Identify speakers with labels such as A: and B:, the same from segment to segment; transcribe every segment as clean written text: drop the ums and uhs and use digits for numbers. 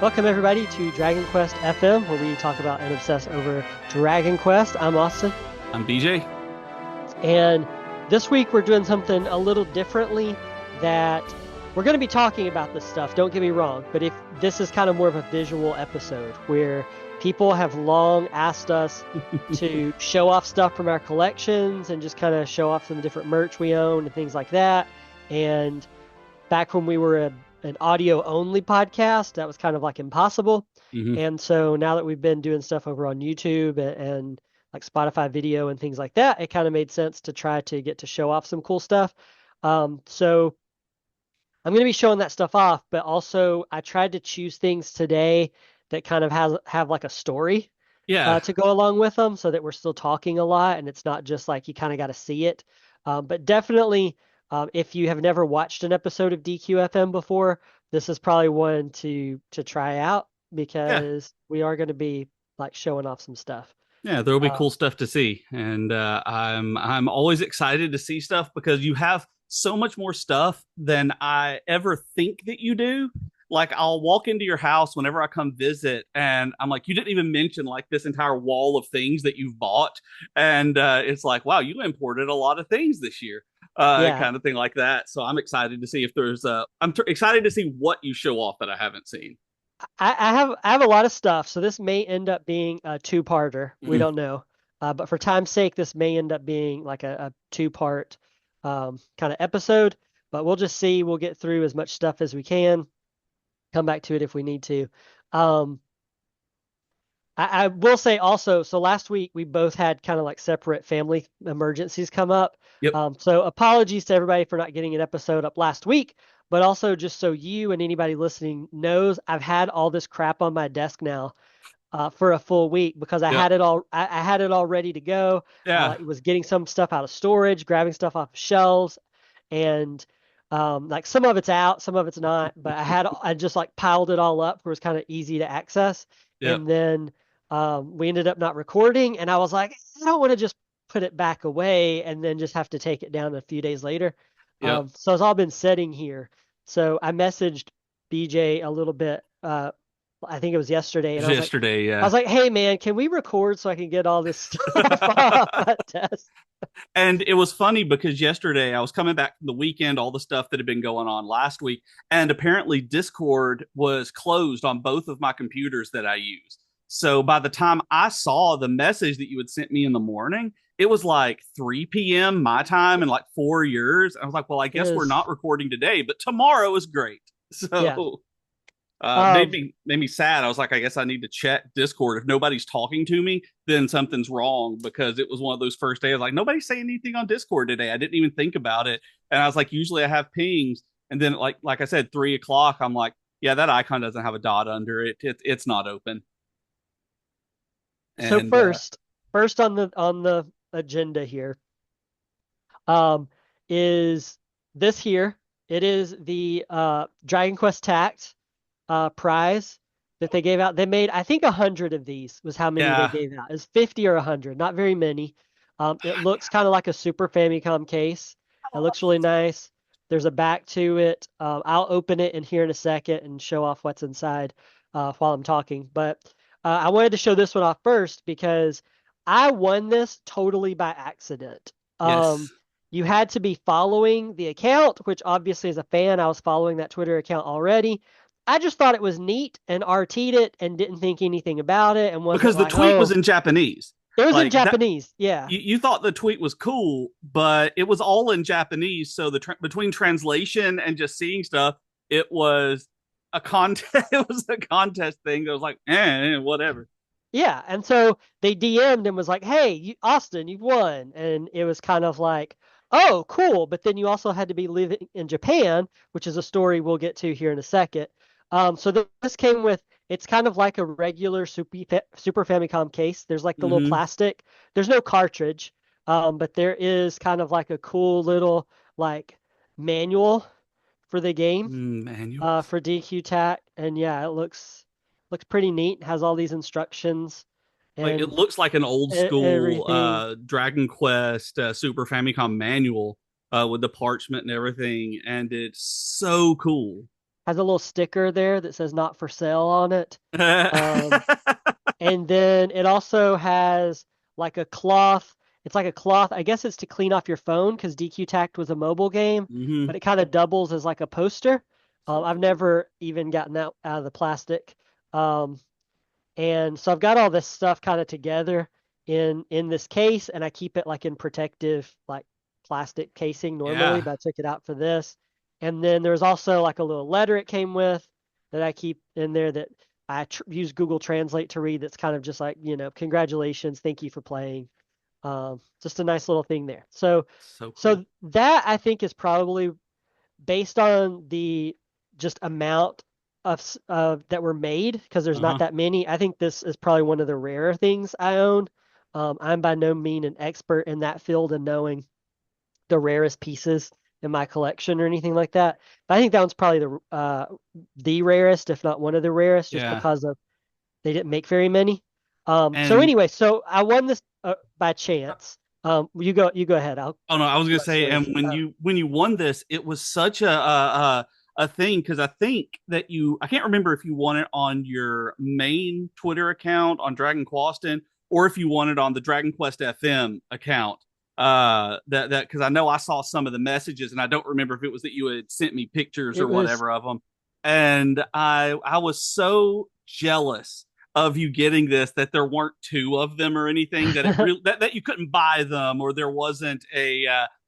A: Welcome everybody to Dragon Quest FM, where we talk about and obsess over Dragon Quest. I'm Austin,
B: I'm BJ.
A: and this week we're doing something a little differently. That we're going to be talking about this stuff. Don't get me wrong, but if this is kind of more of a visual episode where people have long asked us to show off stuff from our collections and just kind of show off some different merch we own and things like that. And back when we were an audio only podcast, that was kind of like impossible.
B: Hmm.
A: And so now that we've been doing stuff over on YouTube and like Spotify video and things like that, it kind of made sense to try to get to show off some cool stuff. So I'm going to be showing that stuff off, but also I tried to choose things today that kind of have like a story
B: Yeah,
A: to go along with them, so that we're still talking a lot and it's not just like you kind of got to see it. But definitely, if you have never watched an episode of DQFM before, this is probably one to try out
B: yeah,
A: because we are going to be like showing off some stuff.
B: yeah. There will be
A: Uh,
B: cool stuff to see, and I'm always excited to see stuff because you have so much more stuff than I ever think that you do. Like I'll walk into your house whenever I come visit, and I'm like, you didn't even mention like this entire wall of things that you've bought, and it's like, wow, you imported a lot of things this year.
A: yeah,
B: Kind of thing like that. So I'm excited to see if there's excited to see what you show off that I haven't seen.
A: I have a lot of stuff, so this may end up being a two-parter. We don't know, but for time's sake, this may end up being like a two-part kind of episode. But we'll just see. We'll get through as much stuff as we can. Come back to it if we need to. Um, I will say also, so last week we both had kind of like separate family emergencies come up.
B: Yep.
A: So apologies to everybody for not getting an episode up last week, but also just so you and anybody listening knows, I've had all this crap on my desk now for a full week because I
B: Yep.
A: had it all. I had it all ready to go.
B: Yeah.
A: It was getting some stuff out of storage, grabbing stuff off of shelves, and like some of it's out, some of it's not. But I just like piled it all up where it was kind of easy to access,
B: Yep.
A: and then we ended up not recording, and I was like, I don't want to just put it back away and then just have to take it down a few days later.
B: Yep.
A: So it's all been sitting here. So I messaged BJ a little bit. I think it was yesterday, and
B: Yesterday,
A: I
B: yeah.
A: was like, hey man, can we record so I can get all this stuff off my desk?
B: And it was funny because yesterday I was coming back from the weekend, all the stuff that had been going on last week, and apparently Discord was closed on both of my computers that I use. So by the time I saw the message that you had sent me in the morning, it was like 3 p.m. my time and like 4 yours. I was like, well, I
A: It
B: guess we're
A: is,
B: not recording today, but tomorrow is great.
A: yeah.
B: So
A: Um,
B: made me sad. I was like, I guess I need to check Discord. If nobody's talking to me, then something's wrong because it was one of those first days. Like nobody's saying anything on Discord today. I didn't even think about it, and I was like, usually I have pings, and then like I said, 3 o'clock. I'm like, yeah, that icon doesn't have a dot under it. It's not open.
A: so
B: And
A: first on the agenda here, um, is this here. It is the Dragon Quest Tact prize that they gave out. They made, I think, 100 of these was how many they
B: yeah,
A: gave out. It's 50 or 100, not very many. It looks kind of like a Super Famicom case. It looks really nice. There's a back to it. I'll open it in here in a second and show off what's inside while I'm talking. But I wanted to show this one off first because I won this totally by accident. Um,
B: yes.
A: you had to be following the account, which obviously as a fan, I was following that Twitter account already. I just thought it was neat and RT'd it and didn't think anything about it and wasn't
B: Because the
A: like,
B: tweet was
A: oh,
B: in Japanese.
A: it was in
B: Like that,
A: Japanese. Yeah.
B: you thought the tweet was cool, but it was all in Japanese. So between translation and just seeing stuff, it was a contest. It was a contest thing. That was like, whatever.
A: Yeah. And so they DM'd and was like, hey, Austin, you've won. And it was kind of like, oh, cool. But then you also had to be living in Japan, which is a story we'll get to here in a second. So this came with, it's kind of like a regular Super Famicom case. There's like the little
B: Mm-hmm.
A: plastic. There's no cartridge, but there is kind of like a cool little like manual for the game
B: Manual.
A: for DQ Tact. And yeah, it looks pretty neat. Has all these instructions
B: Like it
A: and
B: looks like an old school
A: everything.
B: Dragon Quest Super Famicom manual with the parchment and everything, and it's so cool.
A: has a little sticker there that says "Not for sale" on it. Um, and then it also has like a cloth. It's like a cloth. I guess it's to clean off your phone because DQ Tact was a mobile game,
B: Hmm.
A: but it kind of doubles as like a poster. I've never even gotten out of the plastic. Um, and so I've got all this stuff kind of together in this case, and I keep it like in protective like plastic casing normally,
B: Yeah.
A: but I took it out for this. And then there's also like a little letter it came with that I keep in there that I use Google Translate to read. That's kind of just like, congratulations, thank you for playing. Just a nice little thing there. So,
B: So cool.
A: so that I think is probably based on the just amount of that were made because there's not
B: Uh-huh.
A: that many. I think this is probably one of the rarer things I own. I'm by no means an expert in that field and knowing the rarest pieces in my collection or anything like that. But I think that one's probably the rarest, if not one of the rarest, just
B: Yeah.
A: because of they didn't make very many. So
B: And
A: anyway, so I won this by chance. You go ahead. I'll
B: oh no, I was gonna
A: let
B: say,
A: story.
B: and when you won this, it was such a thing because I think that I can't remember if you won it on your main Twitter account on Dragon Quest or if you won it on the Dragon Quest FM account. That because I know I saw some of the messages and I don't remember if it was that you had sent me pictures
A: It
B: or
A: was
B: whatever of them, and I was so jealous of you getting this that there weren't two of them or anything that it really that you couldn't buy them or there wasn't a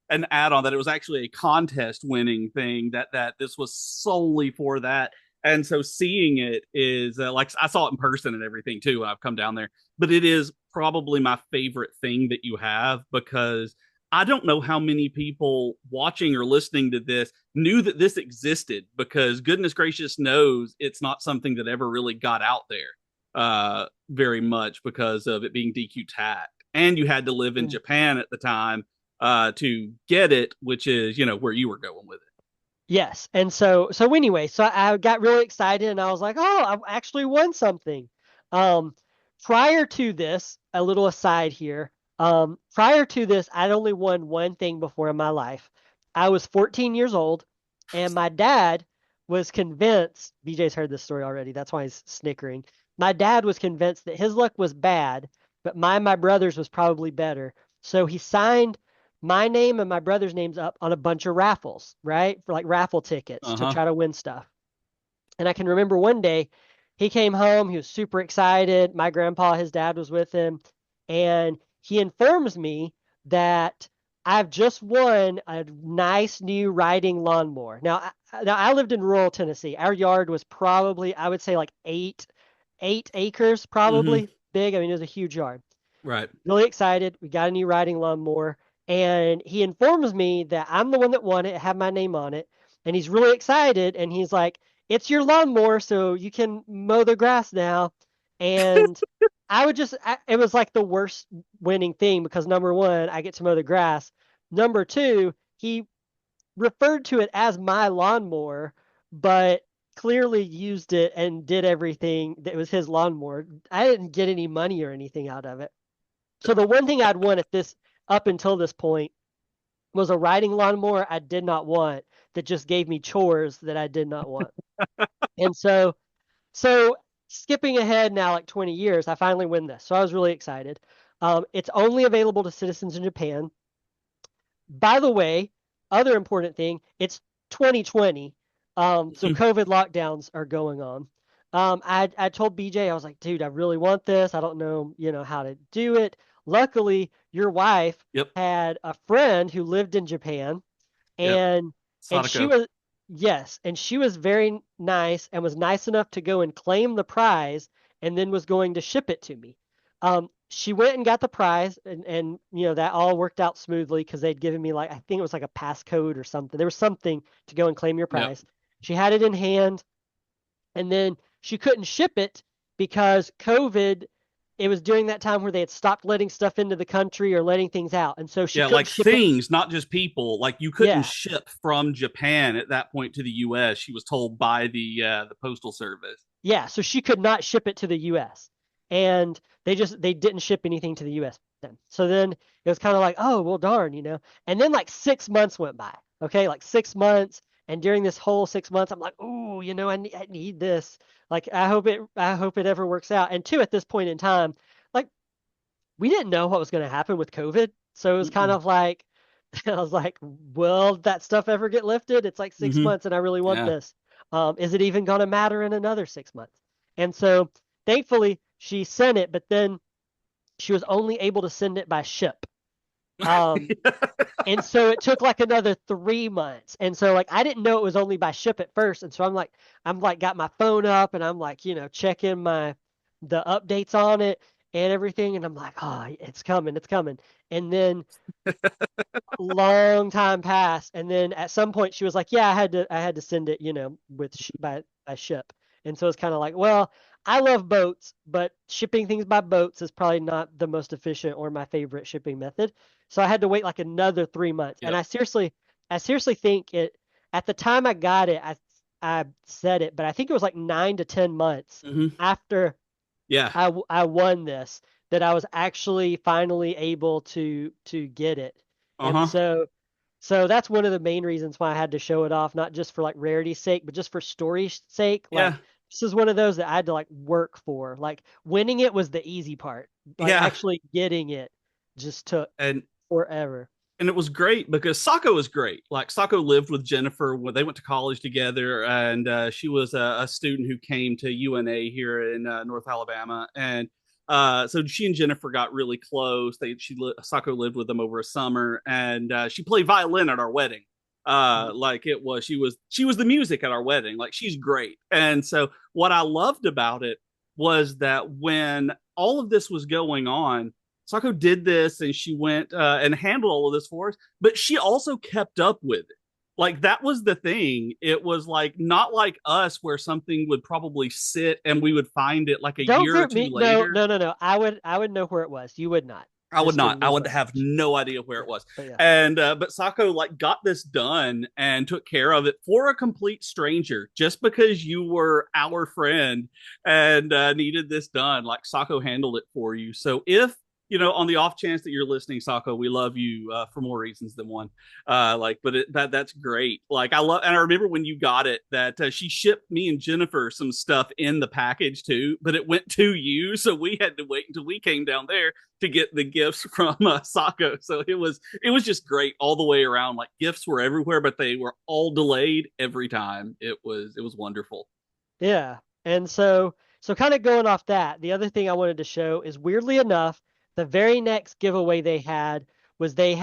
B: an add-on that it was actually a contest winning thing that this was solely for that. And so seeing it is like I saw it in person and everything too. I've come down there, but it is probably my favorite thing that you have because I don't know how many people watching or listening to this knew that this existed because goodness gracious knows it's not something that ever really got out there very much because of it being DQ Tact. And you had to live in
A: Yeah.
B: Japan at the time to get it, which is, where you were going with it.
A: Yes. And so anyway, so I got really excited and I was like, "Oh, I actually won something." Um Prior to this, a little aside here. Prior to this, I'd only won one thing before in my life. I was 14 years old and my dad was convinced, BJ's heard this story already, that's why he's snickering. My dad was convinced that his luck was bad, but my brother's was probably better. So he signed my name and my brother's names up on a bunch of raffles, right? For like raffle tickets
B: Uh
A: to
B: huh.
A: try to win stuff. And I can remember one day he came home, he was super excited. My grandpa, his dad was with him, and he informs me that I've just won a nice new riding lawnmower. Now I lived in rural Tennessee. Our yard was probably, I would say like eight acres,
B: Mm-hmm.
A: probably big. I mean, it was a huge yard.
B: Right.
A: Really excited. We got a new riding lawnmower. And he informs me that I'm the one that won it, have my name on it. And he's really excited. And he's like, "It's your lawnmower, so you can mow the grass now." And it was like the worst winning thing because number one, I get to mow the grass. Number two, he referred to it as my lawnmower, but clearly used it and did everything that was his lawnmower. I didn't get any money or anything out of it. So the one thing I'd won at this up until this point was a riding lawnmower I did not want that just gave me chores that I did not want. And so skipping ahead now like 20 years, I finally win this. So I was really excited. It's only available to citizens in Japan. By the way, other important thing, it's 2020. So COVID lockdowns are going on. I told BJ, I was like, "Dude, I really want this. I don't know, how to do it." Luckily, your wife
B: Yep.
A: had a friend who lived in Japan,
B: Yep.
A: and and she
B: Sadako.
A: was yes, and she was very nice and was nice enough to go and claim the prize and then was going to ship it to me. She went and got the prize and that all worked out smoothly because they'd given me like I think it was like a passcode or something. There was something to go and claim your
B: Yep.
A: prize. She had it in hand and then she couldn't ship it because COVID. It was during that time where they had stopped letting stuff into the country or letting things out, and so she
B: Yeah,
A: couldn't
B: like
A: ship it.
B: things, not just people. Like you couldn't
A: Yeah,
B: ship from Japan at that point to the U.S. She was told by the postal service.
A: yeah. So she could not ship it to the U.S. and they didn't ship anything to the U.S. then. So then it was kind of like, oh well, darn. And then like 6 months went by. Okay, like 6 months, And during this whole 6 months, I'm like, oh, I need this. Like, I hope it ever works out. And two, at this point in time, like, we didn't know what was going to happen with COVID. So it was kind
B: Mm-mm.
A: of like, I was like, will that stuff ever get lifted? It's like six
B: Hmm.
A: months and I really want
B: Yeah.
A: this. Is it even going to matter in another 6 months? And so thankfully she sent it, but then she was only able to send it by ship. Um, and so it took like another 3 months. And so like I didn't know it was only by ship at first. And so I'm like got my phone up and I'm like, checking the updates on it and everything. And I'm like, oh, it's coming, it's coming. And then a long time passed. And then at some point she was like, yeah, I had to send it, with by ship. And so it's kind of like, well, I love boats, but shipping things by boats is probably not the most efficient or my favorite shipping method. So I had to wait like another 3 months. And
B: Yep.
A: I seriously think at the time I got it, I said it, but I think it was like 9 to 10 months
B: Hmm.
A: after
B: Yeah.
A: I won this that I was actually finally able to get it. And
B: Uh-huh.
A: so that's one of the main reasons why I had to show it off, not just for like rarity's sake, but just for story's sake.
B: Yeah.
A: Like this is one of those that I had to like work for. Like winning it was the easy part. Like
B: Yeah.
A: actually getting it just took
B: And
A: forever.
B: it was great because Sako was great. Like Sako lived with Jennifer when they went to college together, and she was a student who came to UNA here in North Alabama, and so she and Jennifer got really close. Sako lived with them over a summer, and she played violin at our wedding.
A: Mhm.
B: Like it was, she was the music at our wedding. Like she's great, and so what I loved about it was that when all of this was going on, Sako did this and she went and handled all of this for us, but she also kept up with it. Like that was the thing. It was like not like us where something would probably sit and we would find it like a
A: Don't
B: year or
A: group
B: two
A: me. No,
B: later.
A: no, no, no. I would know where it was. You would not.
B: I would
A: Just
B: not.
A: in
B: I would have
A: newsflash.
B: no idea where it
A: Yeah.
B: was.
A: But yeah.
B: And but Sako like got this done and took care of it for a complete stranger just because you were our friend and needed this done. Like Sako handled it for you. So if on the off chance that you're listening, Sako, we love you for more reasons than one. But that's great. Like I love, and I remember when you got it that she shipped me and Jennifer some stuff in the package too, but it went to you, so we had to wait until we came down there to get the gifts from Sako. So it was just great all the way around. Like gifts were everywhere, but they were all delayed every time. It was wonderful.
A: Yeah. And so kind of going off that, the other thing I wanted to show is weirdly enough, the very next giveaway they had was they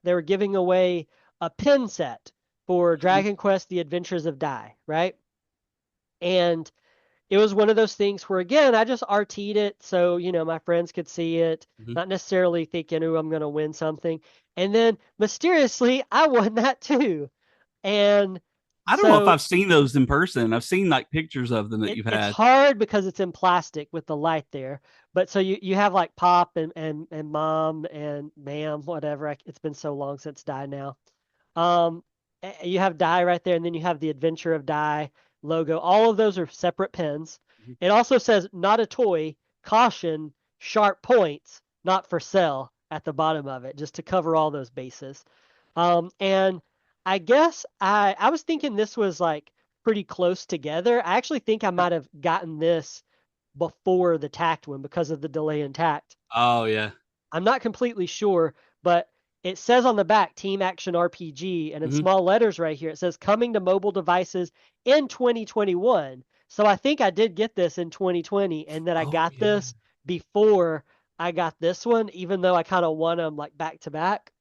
A: were giving away a pin set for
B: Mm-hmm.
A: Dragon Quest: The Adventures of Dai, right? And it was one of those things where again, I just RT'd it so, my friends could see it,
B: Mm-hmm.
A: not necessarily thinking, "Oh, I'm going to win something." And then mysteriously, I won that too. And
B: I don't know if
A: so
B: I've seen those in person. I've seen like pictures of them that you've
A: it's
B: had.
A: hard because it's in plastic with the light there. But so you have like Pop and Mom and Ma'am, whatever. It's been so long since Die now. Um, you have Die right there, and then you have the Adventure of Die logo. All of those are separate pins.
B: Mm-hmm.
A: It also says not a toy, caution, sharp points, not for sale at the bottom of it, just to cover all those bases. And I guess I was thinking this was like pretty close together. I actually think I might have gotten this before the tact one because of the delay in tact.
B: Oh yeah.
A: I'm not completely sure, but it says on the back Team Action RPG, and in
B: Mm-hmm.
A: small letters right here, it says coming to mobile devices in 2021. So I think I did get this in 2020, and that I
B: Oh
A: got
B: yeah.
A: this before I got this one, even though I kind of won them like back to back.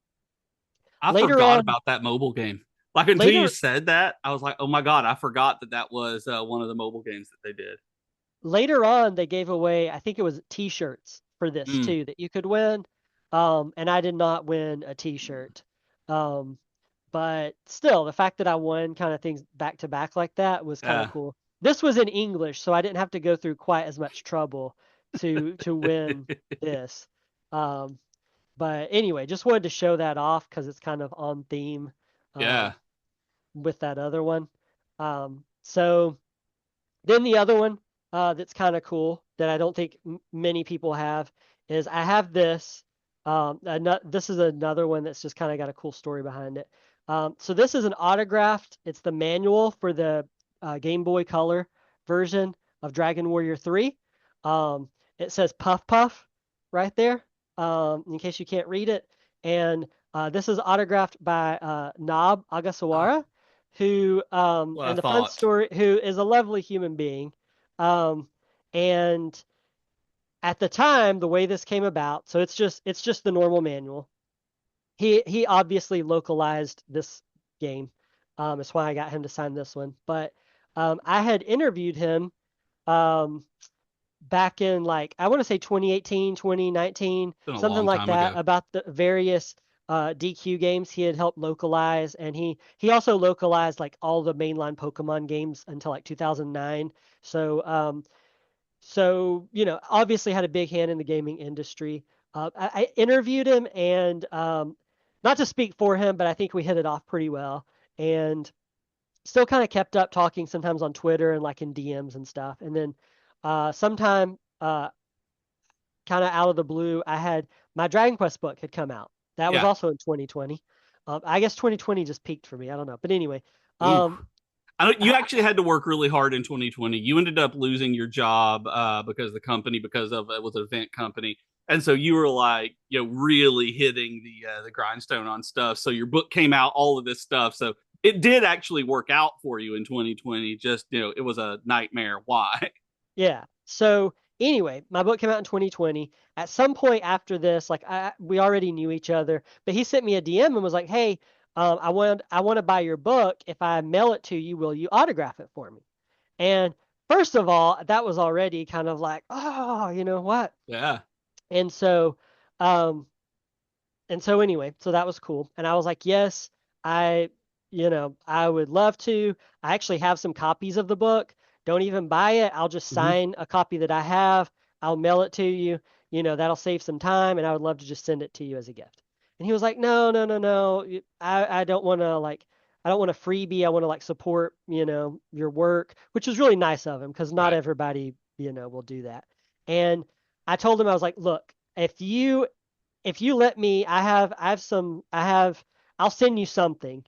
B: I
A: Later
B: forgot
A: on,
B: about that mobile game. Like until you
A: later
B: said that, I was like, "Oh my god, I forgot that was one of the mobile games that they did."
A: later on they gave away, I think it was t-shirts for this
B: Mm,
A: too that you could win. And I did not win a t-shirt. Um, but still the fact that I won kind of things back to back like that was kind of
B: yeah.
A: cool. This was in English, so I didn't have to go through quite as much trouble to win this. Um, but anyway, just wanted to show that off because it's kind of on theme
B: Yeah.
A: with that other one. So then the other one that's kind of cool that I don't think many people have is I have this. This is another one that's just kind of got a cool story behind it. So this is an autographed. It's the manual for the Game Boy Color version of Dragon Warrior 3. Um, it says Puff Puff right there, in case you can't read it. And this is autographed by Nob
B: Ah,
A: Agasawara, who
B: what I
A: and the fun
B: thought.
A: story, who is a lovely human being. Um, and at the time, the way this came about, so it's just the normal manual. He obviously localized this game. That's why I got him to sign this one. But I had interviewed him um, back in like I want to say 2018, 2019,
B: Been a
A: something
B: long
A: like
B: time
A: that,
B: ago.
A: about the various DQ games he had helped localize, and he also localized like all the mainline Pokemon games until like 2009. So obviously had a big hand in the gaming industry. I interviewed him, and not to speak for him, but I think we hit it off pretty well, and still kind of kept up talking sometimes on Twitter and like in DMs and stuff. And then sometime kind of out of the blue, I had my Dragon Quest book had come out. That was
B: Yeah.
A: also in 2020. I guess 2020 just peaked for me. I don't know, but anyway,
B: Ooh.
A: um,
B: I don't, you
A: I,
B: actually had to work really hard in 2020. You ended up losing your job because the company, because of it was an event company, and so you were like, really hitting the grindstone on stuff. So your book came out, all of this stuff. So it did actually work out for you in 2020. Just it was a nightmare. Why?
A: Yeah. So anyway, my book came out in 2020. At some point after this, like we already knew each other, but he sent me a DM and was like, "Hey, I want to buy your book. If I mail it to you, will you autograph it for me?" And first of all, that was already kind of like, "Oh, you know what?"
B: Yeah.
A: And so, um, anyway, so that was cool. And I was like, yes, I, I would love to. I actually have some copies of the book. Don't even buy it. I'll just
B: Hmm.
A: sign a copy that I have. I'll mail it to you. That'll save some time, and I would love to just send it to you as a gift. And he was like, no, no, no, no. I don't want to like, I don't want a freebie. I want to like support, your work, which was really nice of him because not
B: Right.
A: everybody, will do that. And I told him, I was like, look, if you let me, I'll send you something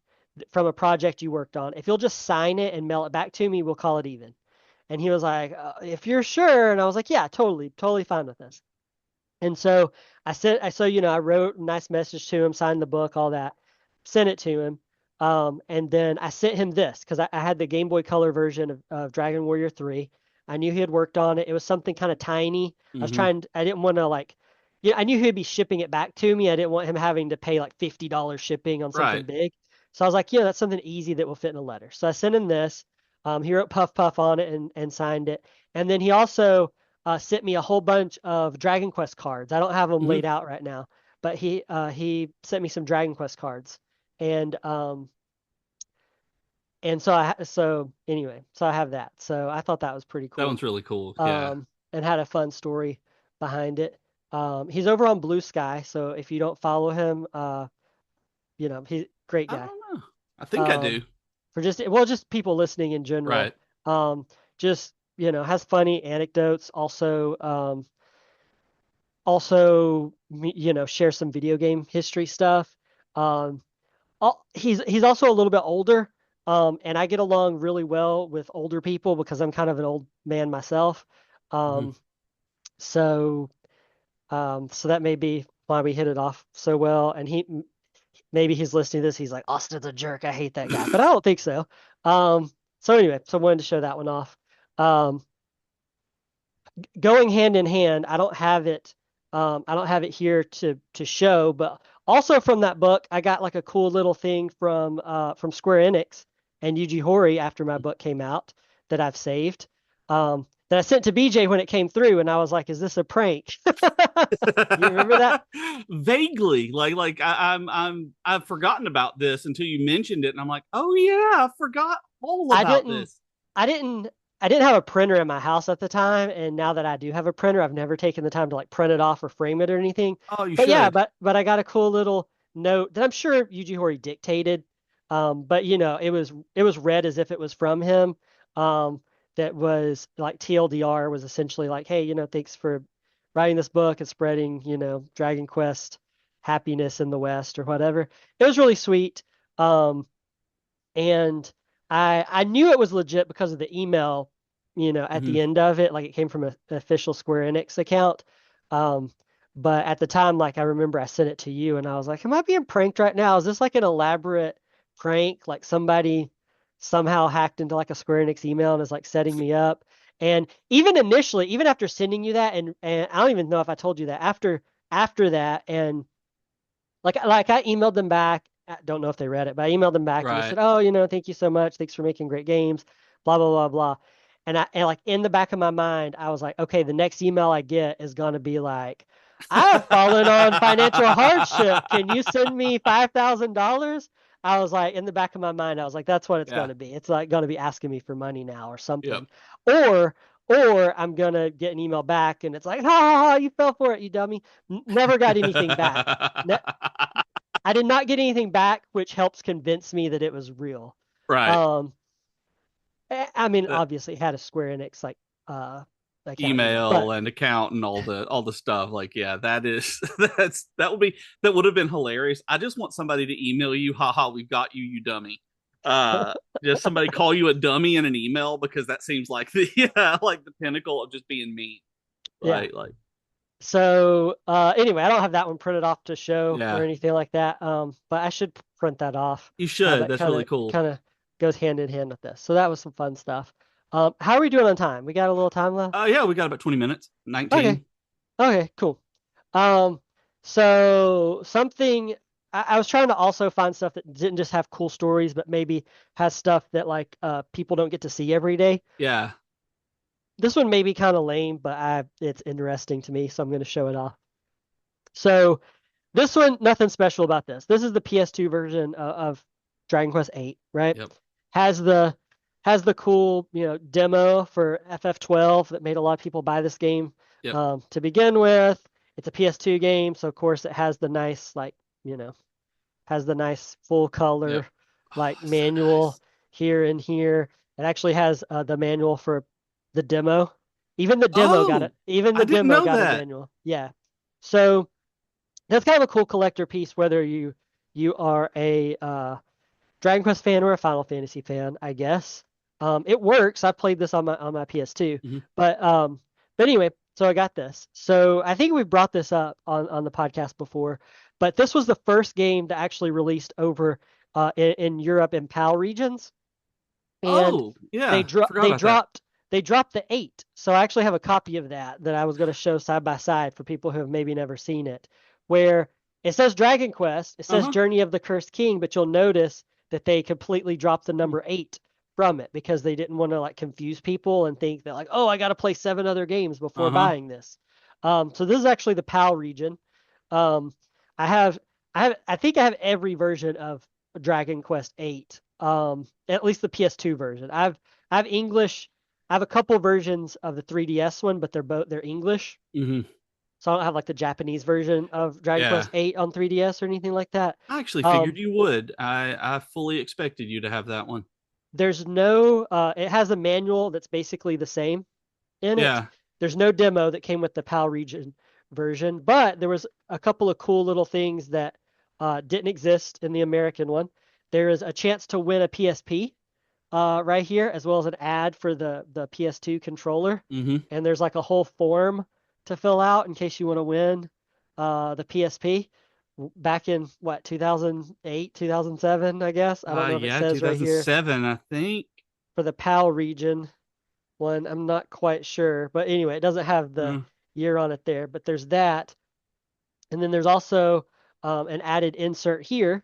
A: from a project you worked on. If you'll just sign it and mail it back to me, we'll call it even. And he was like, if you're sure. And I was like, yeah, totally, totally fine with this. And so I wrote a nice message to him, signed the book, all that, sent it to him. And then I sent him this because I had the Game Boy Color version of Dragon Warrior 3. I knew he had worked on it. It was something kind of tiny.
B: Hmm.
A: I didn't want to like, yeah, I knew he'd be shipping it back to me. I didn't want him having to pay like $50 shipping on something
B: Right.
A: big. So I was like, yeah, that's something easy that will fit in a letter. So I sent him this. He wrote Puff Puff on it and signed it. And then he also sent me a whole bunch of Dragon Quest cards. I don't have them
B: Hmm.
A: laid out right now, but he sent me some Dragon Quest cards, and so anyway, so I have that. So I thought that was pretty
B: That
A: cool,
B: one's really cool. Yeah.
A: and had a fun story behind it. He's over on Blue Sky, so if you don't follow him, he's a great
B: I
A: guy.
B: don't know. I think I do.
A: Um, for just people listening in general,
B: Right.
A: just has funny anecdotes. Also share some video game history stuff. Um, he's also a little bit older, and I get along really well with older people because I'm kind of an old man myself.
B: Hmm.
A: Um, so so that may be why we hit it off so well. And maybe he's listening to this. He's like, Austin's a jerk. I hate that guy, but I don't think so. So anyway, so I wanted to show that one off. Um, Going hand in hand, I don't have it here to show, but also from that book, I got like a cool little thing from Square Enix and Yuji Horii after my book came out that I've saved. That I sent to BJ when it came through, and I was like, "Is this a prank?" You remember that?
B: Vaguely, I've forgotten about this until you mentioned it, and I'm like, oh yeah, I forgot all
A: I
B: about
A: didn't
B: this.
A: I didn't I didn't have a printer in my house at the time, and now that I do have a printer, I've never taken the time to like print it off or frame it or anything.
B: Oh, you
A: But yeah,
B: should.
A: but I got a cool little note that I'm sure Yuji Horii dictated. But it was read as if it was from him. Um, that was like TLDR was essentially like, hey, thanks for writing this book and spreading, Dragon Quest happiness in the West or whatever. It was really sweet. Um, and I knew it was legit because of the email, at
B: Hmm.
A: the end of it, like it came from an official Square Enix account. Um, but at the time, like I remember I sent it to you and I was like, am I being pranked right now? Is this like an elaborate prank? Like somebody somehow hacked into like a Square Enix email and is like setting me up. And even initially, even after sending you that, and I don't even know if I told you that after that, and like I emailed them back. I don't know if they read it, but I emailed them back and just
B: Right.
A: said, "Oh, thank you so much. Thanks for making great games." Blah blah blah blah. And like in the back of my mind, I was like, "Okay, the next email I get is gonna be like, I have fallen on financial hardship. Can you send me $5,000?" I was like, in the back of my mind, I was like, "That's what it's
B: Yeah.
A: gonna be. It's like gonna be asking me for money now or
B: Yep.
A: something." Or or I'm gonna get an email back and it's like, "Ha ha ha! You fell for it, you dummy." Never got anything back. I did not get anything back, which helps convince me that it was real.
B: Right.
A: Um, I mean,
B: The
A: obviously, it had a Square Enix like uh account in it,
B: email
A: but
B: and account and all the stuff. Like, yeah, that is that would have been hilarious. I just want somebody to email you, haha, we've got you, you dummy. Uh just somebody call you a dummy in an email because that seems like the yeah, like the pinnacle of just being mean.
A: yeah.
B: Like
A: So anyway, I don't have that one printed off to show or
B: yeah.
A: anything like that. But I should print that off.
B: You should.
A: That
B: That's
A: kind
B: really
A: of
B: cool.
A: kind of goes hand in hand with this. So that was some fun stuff. How are we doing on time? We got a little time left?
B: Yeah, we got about 20 minutes.
A: Okay.
B: 19.
A: Okay, cool. Um, so something I was trying to also find stuff that didn't just have cool stories, but maybe has stuff that like people don't get to see every day.
B: Yeah.
A: This one may be kind of lame, but it's interesting to me, so I'm going to show it off. So this one, nothing special about this. This is the PS2 version of Dragon Quest 8, right?
B: Yep.
A: Has the has the cool, demo for FF12 that made a lot of people buy this game
B: Yep.
A: to begin with. It's a PS2 game, so of course it has the nice you know, has the nice full
B: Yep.
A: color like
B: Oh, so
A: manual
B: nice.
A: here and here. It actually has the manual for the demo. Even the demo got
B: Oh,
A: it. Even
B: I
A: the
B: didn't
A: demo
B: know
A: got a
B: that.
A: manual. Yeah. So that's kind of a cool collector piece, whether you are a Dragon Quest fan or a Final Fantasy fan, I guess. It works. I played this on my PS2,
B: Hmm.
A: but um, but anyway, so I got this. So I think we've brought this up on the podcast before, but this was the first game that actually released over in Europe and PAL regions, and
B: Oh,
A: they
B: yeah.
A: dro-
B: Forgot
A: they
B: about that.
A: dropped they dropped the 8. So I actually have a copy of that I was going to show side by side for people who have maybe never seen it, where it says Dragon Quest, it says
B: Uh-huh.
A: Journey of the Cursed King, but you'll notice that they completely dropped the number 8 from it because they didn't want to like confuse people and think that like, oh, I got to play 7 other games before
B: Uh-huh.
A: buying this. So this is actually the PAL region. Um, I have I think I have every version of Dragon Quest 8. At least the PS2 version. I have English. I have a couple versions of the 3DS one, but they're English.
B: Hmm.
A: So I don't have like the Japanese version of Dragon
B: Yeah.
A: Quest 8 on 3DS or anything like that.
B: I actually figured
A: Um,
B: you would. I fully expected you to have that one.
A: there's no it has a manual that's basically the same in it.
B: Yeah.
A: There's no demo that came with the PAL region version, but there was a couple of cool little things that didn't exist in the American one. There is a chance to win a PSP right here, as well as an ad for the PS2 controller.
B: Hmm.
A: And there's like a whole form to fill out in case you want to win the PSP back in what 2008, 2007, I guess. I don't know if it
B: Yeah,
A: says right here
B: 2007, I think.
A: for the PAL region one. I'm not quite sure, but anyway, it doesn't have the
B: Uh,
A: year on it there. But there's that, and then there's also an added insert here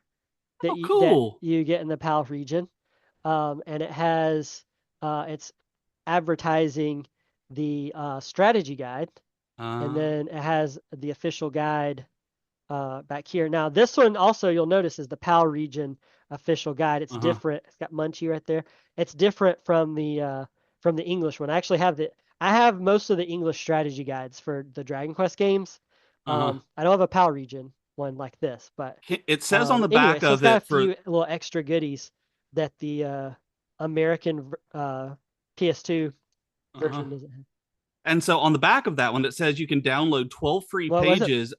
B: oh,
A: that
B: cool.
A: you get in the PAL region, and it has it's advertising the strategy guide, and
B: Uh,
A: then it has the official guide back here. Now, this one also you'll notice is the PAL region official guide. It's
B: uh-huh.
A: different. It's got Munchie right there. It's different from the English one. I actually have I have most of the English strategy guides for the Dragon Quest games.
B: Uh-huh.
A: I don't have a PAL region one like this, but
B: It says on the
A: anyway,
B: back
A: so it's
B: of
A: got a
B: it for
A: few little extra goodies that the American PS2
B: uh-huh.
A: version doesn't have.
B: And so on the back of that one, it says you can download 12 free
A: What was it?
B: pages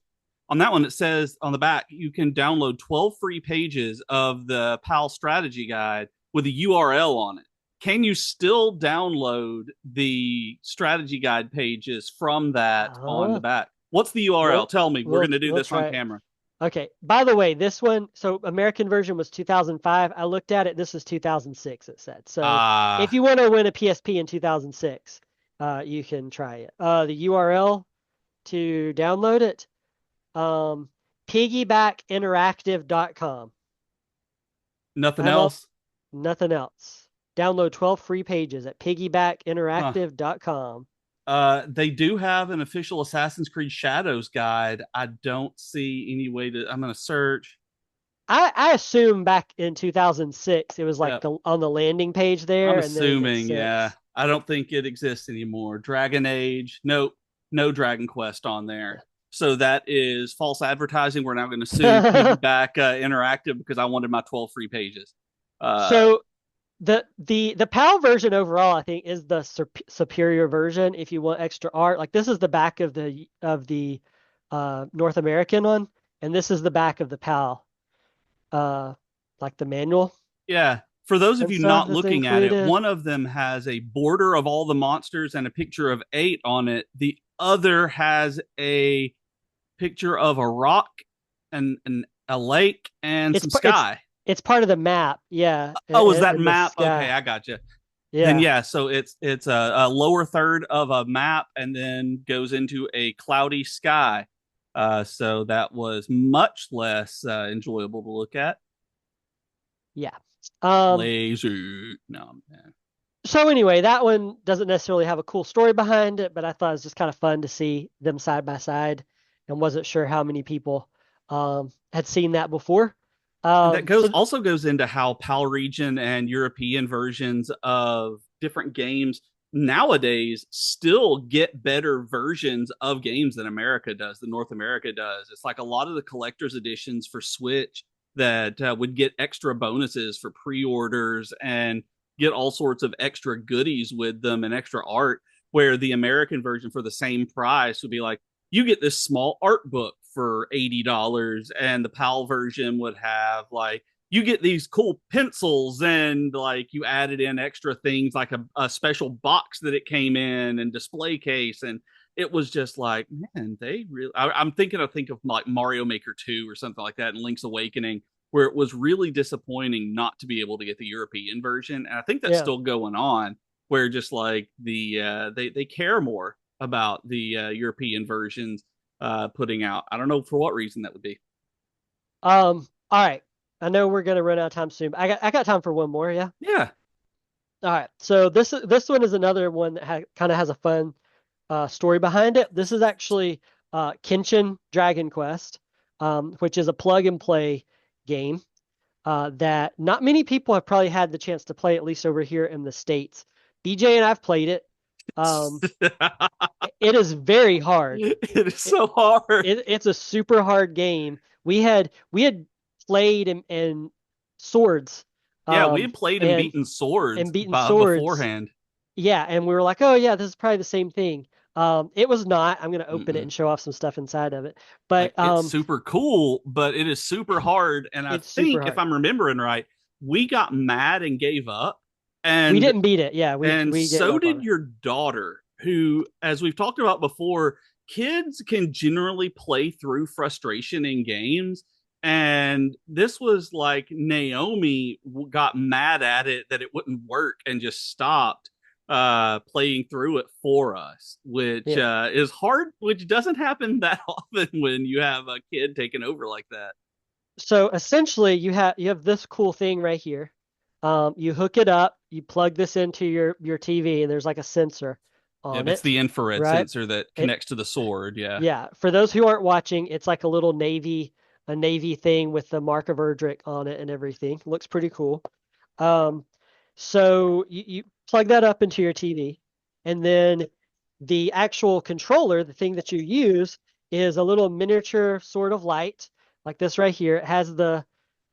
B: On that one, it says on the back you can download 12 free pages of the PAL strategy guide with a URL on it. Can you still download the strategy guide pages from that on the
A: Uh,
B: back? What's the URL?
A: we'll
B: Tell me. We're
A: we'll
B: going to do
A: we'll
B: this on
A: try it.
B: camera.
A: Okay. By the way, this one, so American version was 2005. I looked at it. This is 2006, it said. So if
B: Ah,
A: you want to win a PSP in 2006, you can try it. The URL to download it, um, piggybackinteractive.com. I
B: nothing
A: have
B: else.
A: nothing else. Download 12 free pages at
B: Huh.
A: piggybackinteractive.com.
B: They do have an official Assassin's Creed Shadows guide. I don't see any way to. I'm going to search.
A: I assume back in 2006 it was like
B: Yep.
A: the on the landing page
B: I'm
A: there, and then it's
B: assuming, yeah.
A: six.
B: I don't think it exists anymore. Dragon Age, nope, no Dragon Quest on there. So that is false advertising. We're now going to sue Piggyback Interactive because I wanted my 12 free pages. Uh,
A: So the PAL version overall, I think, is the superior version. If you want extra art, like this is the back of the North American one, and this is the back of the PAL, uh, like the manual
B: yeah. For those of
A: and
B: you
A: stuff
B: not
A: that's
B: looking at it,
A: included.
B: one of them has a border of all the monsters and a picture of 8 on it. The other has a picture of a rock and a lake and
A: It's
B: some
A: it's
B: sky.
A: it's part of the map, yeah,
B: Oh, is that
A: in the
B: map? Okay,
A: sky,
B: I got you. Then
A: yeah,
B: yeah, so it's a lower third of a map and then goes into a cloudy sky. So that was much less enjoyable to look at.
A: yeah. Um,
B: Laser, no man.
A: So anyway, that one doesn't necessarily have a cool story behind it, but I thought it was just kind of fun to see them side by side, and wasn't sure how many people had seen that before.
B: And that
A: So
B: goes into how PAL region and European versions of different games nowadays still get better versions of games than America does, than North America does. It's like a lot of the collector's editions for Switch that would get extra bonuses for pre-orders and get all sorts of extra goodies with them and extra art, where the American version for the same price would be like, you get this small art book for $80, and the PAL version would have like, you get these cool pencils, and like you added in extra things like a special box that it came in and display case. And it was just like, man, they really, I'm thinking, I think of like Mario Maker 2 or something like that, and Link's Awakening, where it was really disappointing not to be able to get the European version. And I think that's
A: yeah,
B: still going on, where just like they care more about the European versions putting out. I don't know for what reason that would be.
A: all right. I know we're gonna run out of time soon, but I got time for one more. Yeah.
B: Yeah.
A: All right. So this one is another one that kind of has a fun story behind it. This is actually Kenshin Dragon Quest, which is a plug and play game that not many people have probably had the chance to play, at least over here in the States. BJ and I've played it. Um, it is very hard.
B: It is
A: It,
B: so hard.
A: it's a super hard game. We had played and swords,
B: Yeah, we had played and
A: and
B: beaten swords
A: beaten
B: by
A: swords.
B: beforehand.
A: Yeah, and we were like, oh yeah, this is probably the same thing. It was not. I'm gonna open it
B: Mm-mm.
A: and show off some stuff inside of it,
B: Like
A: but
B: it's super cool, but it is super hard. And I
A: it's super
B: think if
A: hard.
B: I'm remembering right, we got mad and gave up.
A: We
B: And
A: didn't beat it. Yeah,
B: and
A: we gave
B: so
A: up on
B: did
A: it.
B: your daughter, who, as we've talked about before, kids can generally play through frustration in games. And this was like Naomi got mad at it that it wouldn't work and just stopped playing through it for us, which
A: Yeah.
B: is hard, which doesn't happen that often when you have a kid taking over like that.
A: So essentially, you have this cool thing right here. You hook it up, you plug this into your TV, and there's like a sensor
B: If
A: on
B: it's
A: it,
B: the infrared
A: right?
B: sensor that
A: It
B: connects to the sword, yeah.
A: Yeah. For those who aren't watching, it's like a navy thing with the mark of Erdrick on it and everything. Looks pretty cool. Um, so you plug that up into your TV, and then the actual controller, the thing that you use, is a little miniature sort of light, like this right here. It has the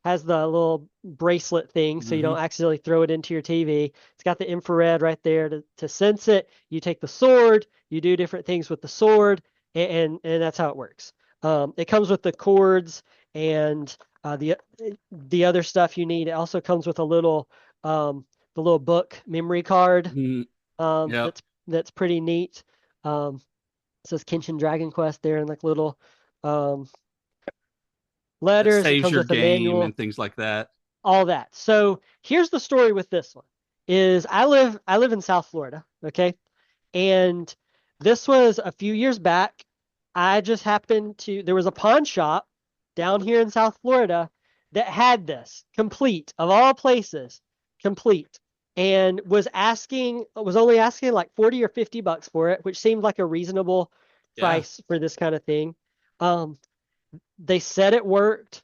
A: little bracelet thing, so you
B: Hmm.
A: don't accidentally throw it into your TV. It's got the infrared right there to sense it. You take the sword, you do different things with the sword, and that's how it works. It comes with the cords and the other stuff you need. It also comes with a little the little book memory card
B: Mm, yep.
A: that's pretty neat. It says Kenshin Dragon Quest there in like little um,
B: That
A: letters. It
B: saves
A: comes
B: your
A: with a
B: game
A: manual,
B: and things like that.
A: all that. So here's the story with this one: is I live in South Florida, okay, and this was a few years back. I just happened to there was a pawn shop down here in South Florida that had this complete of all places, complete, and was only asking like 40 or $50 for it, which seemed like a reasonable
B: Yeah.
A: price for this kind of thing. Um, they said it worked,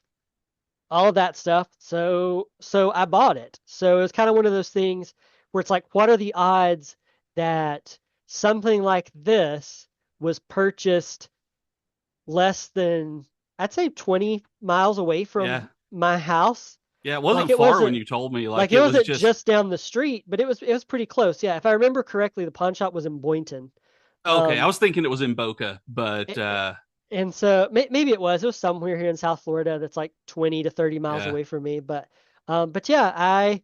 A: all of that stuff. So I bought it. So it was kind of one of those things where it's like, what are the odds that something like this was purchased less than, I'd say, 20 miles away
B: Yeah.
A: from my house?
B: Yeah. It
A: Like
B: wasn't
A: it
B: far when
A: wasn't
B: you told me.
A: like
B: Like
A: it
B: it was
A: wasn't
B: just,
A: just down the street, but it was pretty close. Yeah, if I remember correctly, the pawn shop was in Boynton.
B: okay. I
A: Um,
B: was thinking it was in Boca, but
A: And so maybe it was somewhere here in South Florida that's like 20 to 30 miles
B: yeah.
A: away from me. But yeah,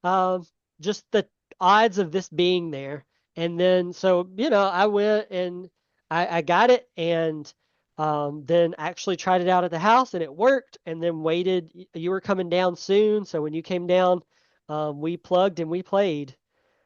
A: um, just the odds of this being there. And then, so, I went and I got it and then actually tried it out at the house and it worked and then waited. You were coming down soon. So when you came down, we plugged and we played.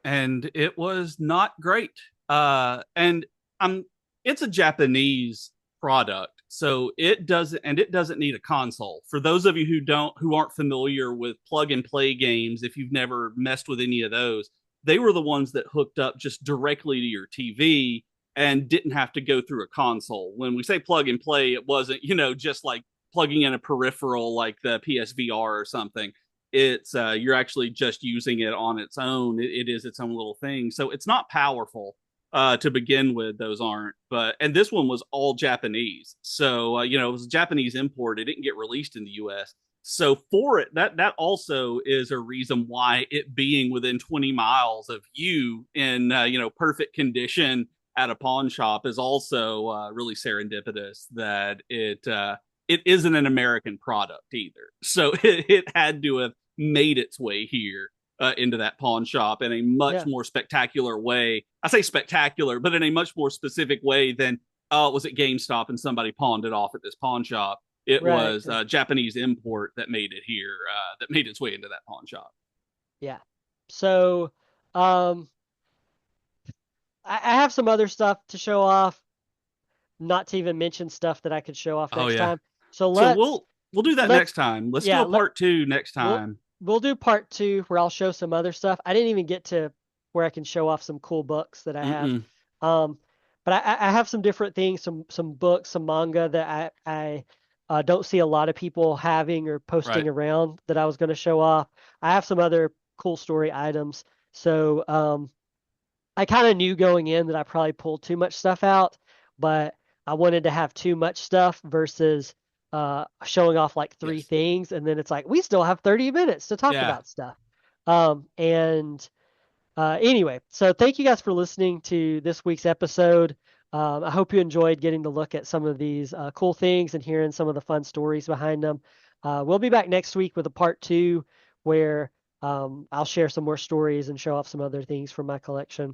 B: And it was not great. And I'm it's a Japanese product, so it doesn't need a console. For those of you who aren't familiar with plug and play games, if you've never messed with any of those, they were the ones that hooked up just directly to your TV and didn't have to go through a console. When we say plug and play, it wasn't, just like plugging in a peripheral like the PSVR or something. It's you're actually just using it on its own. It is its own little thing, so it's not powerful to begin with. Those aren't, but and this one was all Japanese, so it was a Japanese import. It didn't get released in the U.S. So for it, that also is a reason why it being within 20 miles of you in perfect condition at a pawn shop is also really serendipitous that it isn't an American product either. So it had to have made its way here into that pawn shop in a much
A: Yeah,
B: more spectacular way. I say spectacular, but in a much more specific way than, oh, it was at GameStop and somebody pawned it off at this pawn shop. It
A: right.
B: was a Japanese import that made it here, that made its way into that pawn shop.
A: Yeah. So, um, I have some other stuff to show off, not to even mention stuff that I could show off
B: Oh
A: next
B: yeah.
A: time. So
B: So
A: let's
B: we'll do that next
A: let's
B: time. Let's do
A: yeah,
B: a part two next
A: we'll
B: time.
A: we'll do part two where I'll show some other stuff. I didn't even get to where I can show off some cool books that I have.
B: Mm-mm.
A: Um, but I have some different things, some books, some manga that I don't see a lot of people having or
B: Right.
A: posting around that I was going to show off. I have some other cool story items. So I kind of knew going in that I probably pulled too much stuff out, but I wanted to have too much stuff versus showing off like three
B: Yes.
A: things, and then it's like we still have 30 minutes to talk
B: Yeah.
A: about stuff. And Anyway, so thank you guys for listening to this week's episode. I hope you enjoyed getting to look at some of these cool things and hearing some of the fun stories behind them. We'll be back next week with a part two where I'll share some more stories and show off some other things from my collection.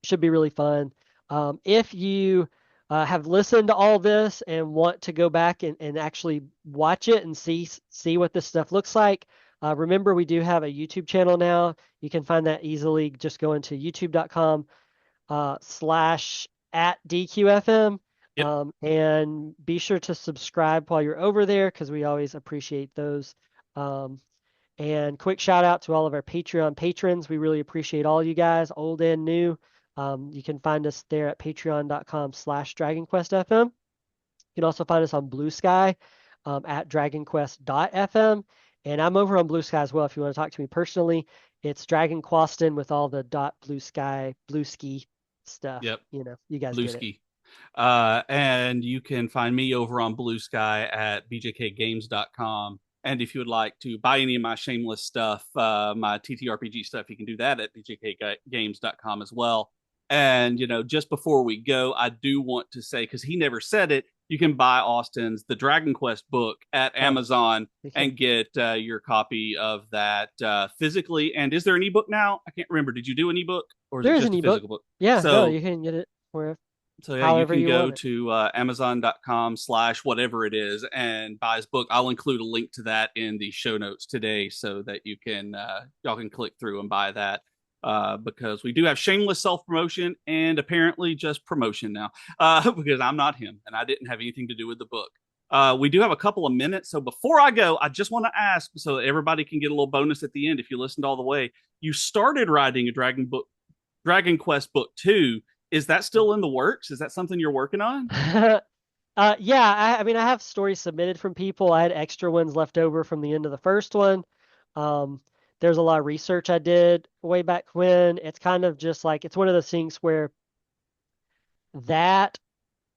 A: Should be really fun. If you have listened to all this and want to go back and actually watch it and see what this stuff looks like, remember we do have a YouTube channel now. You can find that easily. Just go into youtube.com slash at DQFM.
B: Yep.
A: And be sure to subscribe while you're over there because we always appreciate those. Um, and quick shout out to all of our Patreon patrons. We really appreciate all you guys, old and new. You can find us there at patreon.com/DragonQuestFM. You can also find us on Blue Sky at DragonQuest.fm. And I'm over on Blue Sky as well if you want to talk to me personally. It's Dragon Quaston with all the Blue Sky, Blue Ski stuff.
B: Yep.
A: You guys get it.
B: Blueski. And you can find me over on Blue Sky at bjkgames.com. And if you would like to buy any of my shameless stuff, my TTRPG stuff, you can do that at bjkgames.com as well. And, just before we go, I do want to say, because he never said it, you can buy Austin's The Dragon Quest book at
A: Oh,
B: Amazon
A: okay.
B: and get your copy of that physically. And is there an ebook now? I can't remember. Did you do an ebook or is it
A: There is an
B: just a
A: ebook.
B: physical book?
A: Yeah, no,
B: So
A: you can get it where
B: so yeah, you
A: however
B: can
A: you
B: go
A: want it.
B: to amazon.com/whatever it is and buy his book. I'll include a link to that in the show notes today so that you can y'all can click through and buy that. Because we do have shameless self promotion and apparently just promotion now, because I'm not him and I didn't have anything to do with the book. We do have a couple of minutes. So before I go, I just want to ask so that everybody can get a little bonus at the end if you listened all the way. You started writing a Dragon Quest book 2. Is that still in the works? Is that something you're working on?
A: Yeah, I mean, I have stories submitted from people. I had extra ones left over from the end of the first one. Um, there's a lot of research I did way back when. It's kind of just like it's one of those things where that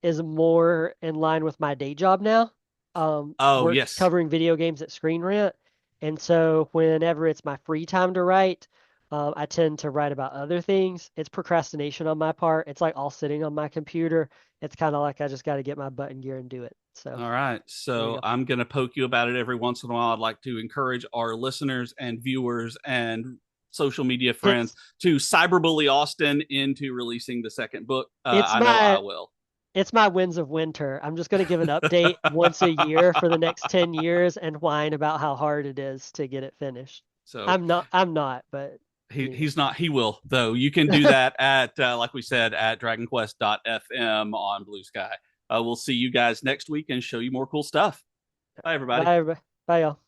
A: is more in line with my day job now.
B: Oh,
A: Work
B: yes.
A: covering video games at Screen Rant. And so whenever it's my free time to write, I tend to write about other things. It's procrastination on my part. It's like all sitting on my computer. It's kind of like I just got to get my butt in gear and do it. So
B: All right.
A: there you
B: So
A: go.
B: I'm going to poke you about it every once in a while. I'd like to encourage our listeners and viewers and social media friends
A: It's
B: to cyberbully Austin into releasing the second book.
A: it's
B: I know I
A: my
B: will.
A: it's my Winds of Winter. I'm just going to give an update once a year for the next 10 years and whine about how hard it is to get it finished.
B: So
A: I'm not, but you
B: he's not, he will, though. You can do
A: know.
B: that at, like we said, at dragonquest.fm on Blue Sky. We'll see you guys next week and show you more cool stuff. Bye, everybody.
A: Bye, everybody. Bye, y'all.